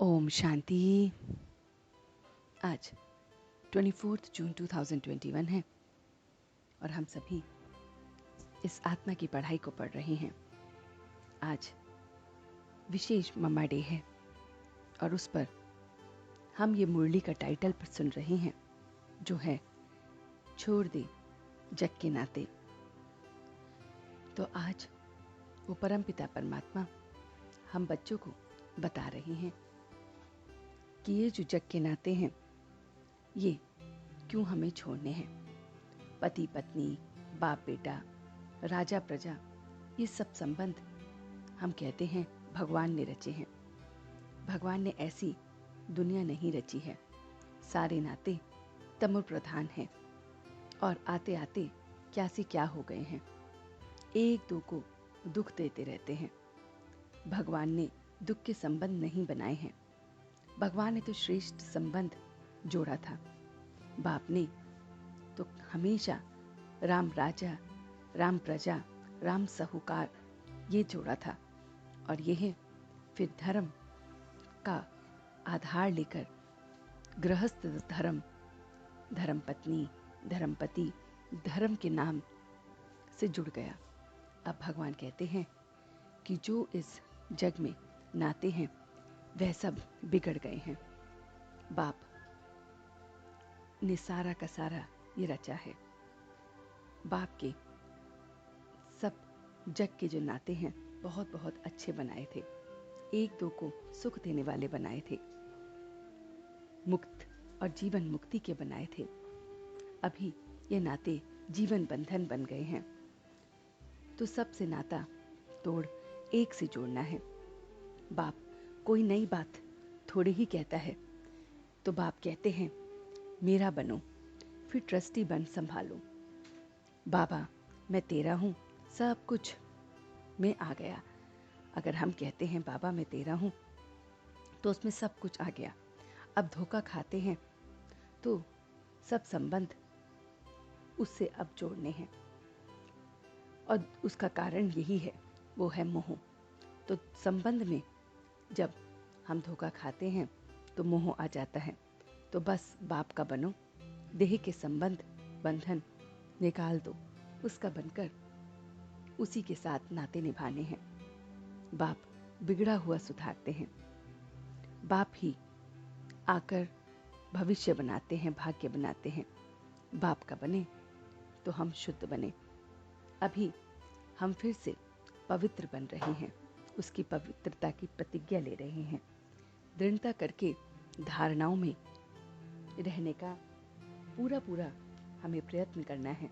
ओम शांति। आज 24 जून 2021 है और हम सभी इस आत्मा की पढ़ाई को पढ़ रहे हैं। आज विशेष मम्मा डे है और उस पर हम ये मुरली का टाइटल पर सुन रहे हैं जो है छोड़ दे जग के नाते। तो आज वो परमपिता परमात्मा हम बच्चों को बता रहे हैं कि ये जो जग के नाते हैं ये क्यों हमें छोड़ने हैं। पति पत्नी, बाप बेटा, राजा प्रजा, ये सब संबंध हम कहते हैं भगवान ने रचे हैं। भगवान ने ऐसी दुनिया नहीं रची है। सारे नाते तमो प्रधान हैं और आते आते क्या से क्या हो गए हैं। एक दो को दुख देते रहते हैं। भगवान ने दुख के संबंध नहीं बनाए हैं। भगवान ने तो श्रेष्ठ संबंध जोड़ा था। बाप ने तो हमेशा राम राजा, राम प्रजा, राम साहूकार ये जोड़ा था और यह फिर धर्म का आधार लेकर गृहस्थ धर्म, धर्मपत्नी, धर्मपति, धर्म के नाम से जुड़ गया। अब भगवान कहते हैं कि जो इस जग में नाते हैं वह सब बिगड़ गए हैं। बाप ने सारा का सारा ये रचा है। बाप के सब जग के जो नाते हैं बहुत बहुत अच्छे बनाए थे। एक दो को सुख देने वाले बनाए थे, मुक्त और जीवन मुक्ति के बनाए थे। अभी ये नाते जीवन बंधन बन गए हैं। तो सबसे नाता तोड़ एक से जोड़ना है। बाप कोई नई बात थोड़ी ही कहता है तो बाप कहते हैं मेरा बनो, फिर ट्रस्टी बन संभालो। बाबा मैं तेरा हूँ, सब कुछ में आ गया। अगर हम कहते हैं बाबा मैं तेरा हूँ तो उसमें सब कुछ आ गया। अब धोखा खाते हैं तो सब संबंध उससे अब जोड़ने हैं और उसका कारण यही है, वो है मोह। तो संबंध में जब हम धोखा खाते हैं तो मोह आ जाता है। तो बस बाप का बनो, देह के संबंध बंधन निकाल दो, उसका बनकर उसी के साथ नाते निभाने हैं। बाप बिगड़ा हुआ सुधारते हैं। बाप ही आकर भविष्य बनाते हैं, भाग्य बनाते हैं। बाप का बने तो हम शुद्ध बने। अभी हम फिर से पवित्र बन रहे हैं, उसकी पवित्रता की प्रतिज्ञा ले रहे हैं। दृढ़ता करके धारणाओं में रहने का पूरा पूरा हमें प्रयत्न करना है।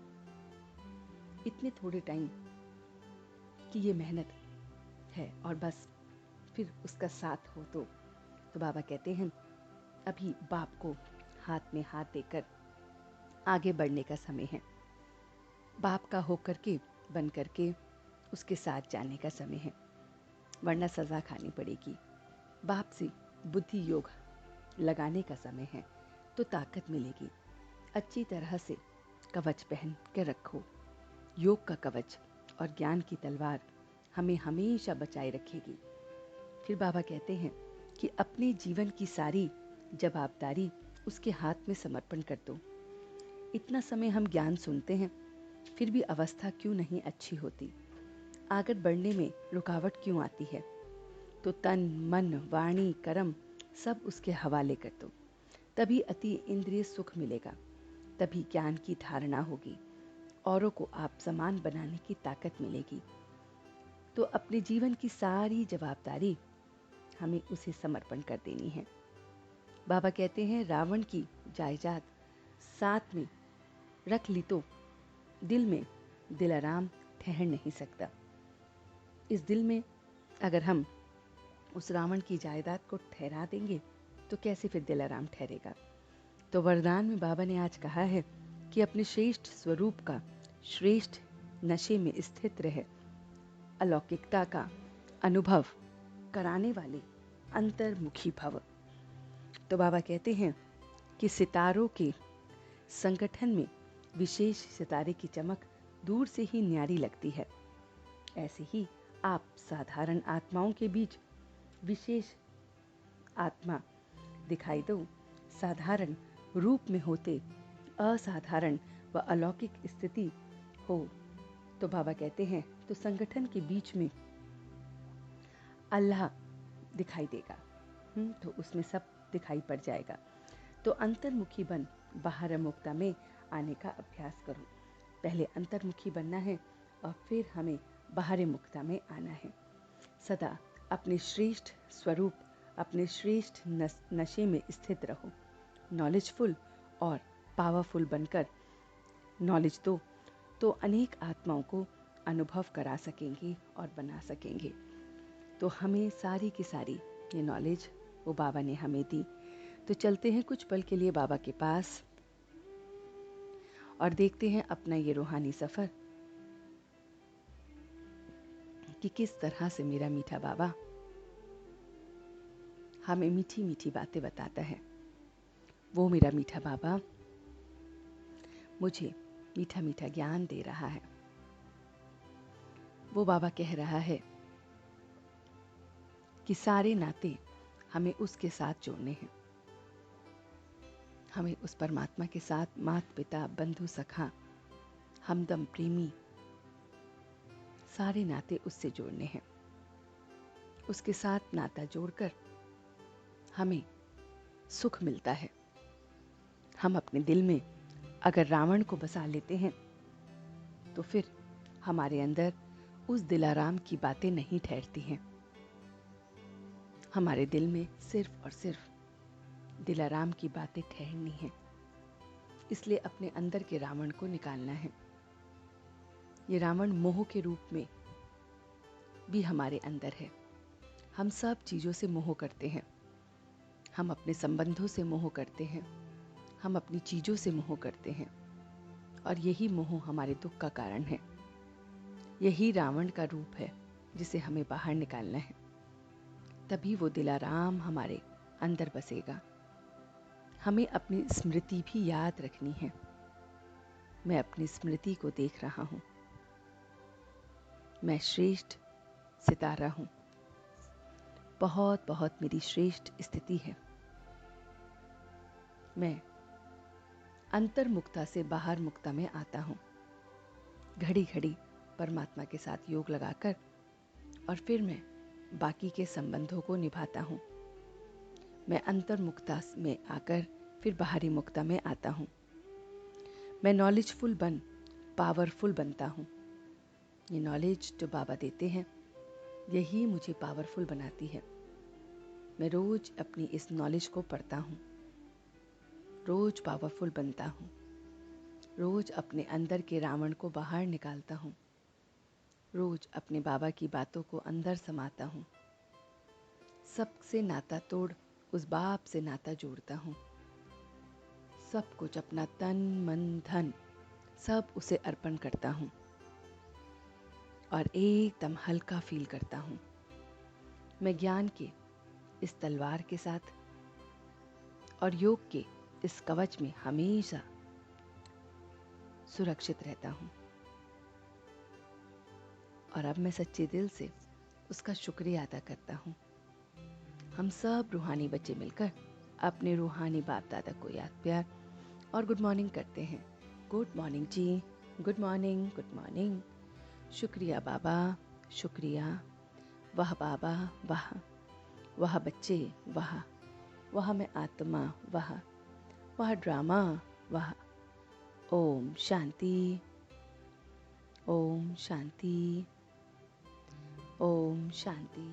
इतने थोड़े टाइम की ये मेहनत है और बस फिर उसका साथ हो तो बाबा कहते हैं अभी बाप को हाथ में हाथ देकर आगे बढ़ने का समय है। बाप का होकर के बन करके उसके साथ जाने का समय है, वरना सजा खानी पड़ेगी। बाप से बुद्धि योग लगाने का समय है तो ताकत मिलेगी। अच्छी तरह से कवच पहन के रखो। योग का कवच और ज्ञान की तलवार हमें हमेशा बचाए रखेगी। फिर बाबा कहते हैं कि अपने जीवन की सारी जवाबदारी उसके हाथ में समर्पण कर दो। इतना समय हम ज्ञान सुनते हैं फिर भी अवस्था क्यों नहीं अच्छी होती, आगे बढ़ने में रुकावट क्यों आती है। तो तन मन वाणी कर्म सब उसके हवाले कर दो, तभी अति इंद्रिय सुख मिलेगा, तभी ज्ञान की धारणा होगी, औरों को आप समान बनाने की ताकत मिलेगी। तो अपने जीवन की सारी जवाबदारी हमें उसे समर्पण कर देनी है। बाबा कहते हैं रावण की जायदाद साथ में रख ली तो दिल में दिलाराम ठहर नहीं सकता। इस दिल में अगर हम उस रावण की जायदाद को ठहरा देंगे तो कैसे फिर दिलाराम ठहरेगा। तो वरदान में बाबा ने आज कहा है कि अपने श्रेष्ठ स्वरूप का श्रेष्ठ नशे में स्थित रहे, अलौकिकता का अनुभव कराने वाले अंतर्मुखी भव। तो बाबा कहते हैं कि सितारों के संगठन में विशेष सितारे की चमक दूर से ही न्यारी लगती है। ऐसे ही आप साधारण आत्माओं के बीच विशेष आत्मा दिखाई दो, साधारण रूप में होते असाधारण व अलौकिक स्थिति हो, तो बाबा कहते हैं तो संगठन के बीच में अल्लाह दिखाई देगा। तो उसमें सब दिखाई पड़ जाएगा। तो अंतर्मुखी बन बाहर मुक्ता में आने का अभ्यास करो। पहले अंतर्मुखी बनना है और फिर हमें बाहर मुक्ता में आना है। सदा अपने श्रेष्ठ स्वरूप, अपने श्रेष्ठ नशे में स्थित रहो। नॉलेजफुल और पावरफुल बनकर नॉलेज दो तो अनेक आत्माओं को अनुभव करा सकेंगे और बना सकेंगे। तो हमें सारी की सारी ये नॉलेज वो बाबा ने हमें दी। तो चलते हैं कुछ पल के लिए बाबा के पास और देखते हैं अपना ये रूहानी सफ़र कि किस तरह से मेरा मीठा बाबा हमें मीठी मीठी बातें बताता है। वो मेरा मीठा बाबा मुझे मीठा मीठा ज्ञान दे रहा है। वो बाबा कह रहा है कि सारे नाते हमें उसके साथ जोड़ने हैं। हमें उस परमात्मा के साथ माता पिता, बंधु, सखा, हमदम, प्रेमी, सारे नाते उससे जोड़ने हैं। उसके साथ नाता जोड़कर हमें सुख मिलता है। हम अपने दिल में अगर रावण को बसा लेते हैं तो फिर हमारे अंदर उस दिलाराम की बातें नहीं ठहरती हैं। हमारे दिल में सिर्फ और सिर्फ दिलाराम की बातें ठहरनी हैं। इसलिए अपने अंदर के रावण को निकालना है। ये रावण मोह के रूप में भी हमारे अंदर है। हम सब चीज़ों से मोह करते हैं। हम अपने संबंधों से मोह करते हैं। हम अपनी चीज़ों से मोह करते हैं और यही मोह हमारे दुख का कारण है। यही रावण का रूप है जिसे हमें बाहर निकालना है। तभी वो दिलाराम हमारे अंदर बसेगा। हमें अपनी स्मृति भी याद रखनी है। मैं अपनी स्मृति को देख रहा हूँ। मैं श्रेष्ठ सितारा हूँ। बहुत बहुत मेरी श्रेष्ठ स्थिति है। मैं अंतर्मुक्ता से बाहर मुक्ता में आता हूँ। घड़ी घड़ी परमात्मा के साथ योग लगाकर और फिर मैं बाकी के संबंधों को निभाता हूँ। मैं अंतर्मुक्ता में आकर फिर बाहरी मुक्ता में आता हूँ। मैं नॉलेजफुल बन पावरफुल बनता हूँ। ये नॉलेज जो बाबा देते हैं यही मुझे पावरफुल बनाती है। मैं रोज अपनी इस नॉलेज को पढ़ता हूँ। रोज पावरफुल बनता हूँ। रोज अपने अंदर के रावण को बाहर निकालता हूँ। रोज अपने बाबा की बातों को अंदर समाता हूँ। सबसे नाता तोड़ उस बाप से नाता जोड़ता हूँ। सब कुछ अपना तन मन धन सब उसे अर्पण करता हूँ और एकदम हल्का फील करता हूँ। मैं ज्ञान के इस तलवार के साथ और योग के इस कवच में हमेशा सुरक्षित रहता हूँ। और अब मैं सच्चे दिल से उसका शुक्रिया अदा करता हूँ। हम सब रूहानी बच्चे मिलकर अपने रूहानी बाप दादा को याद प्यार और गुड मॉर्निंग करते हैं। गुड मॉर्निंग जी, गुड मॉर्निंग, गुड मॉर्निंग। शुक्रिया बाबा, शुक्रिया। वाह बाबा, वाह। वाह बच्चे, वाह। वाह मैं आत्मा, वाह। वाह ड्रामा, वाह। ओम शांति, ओम शांति, ओम शांति।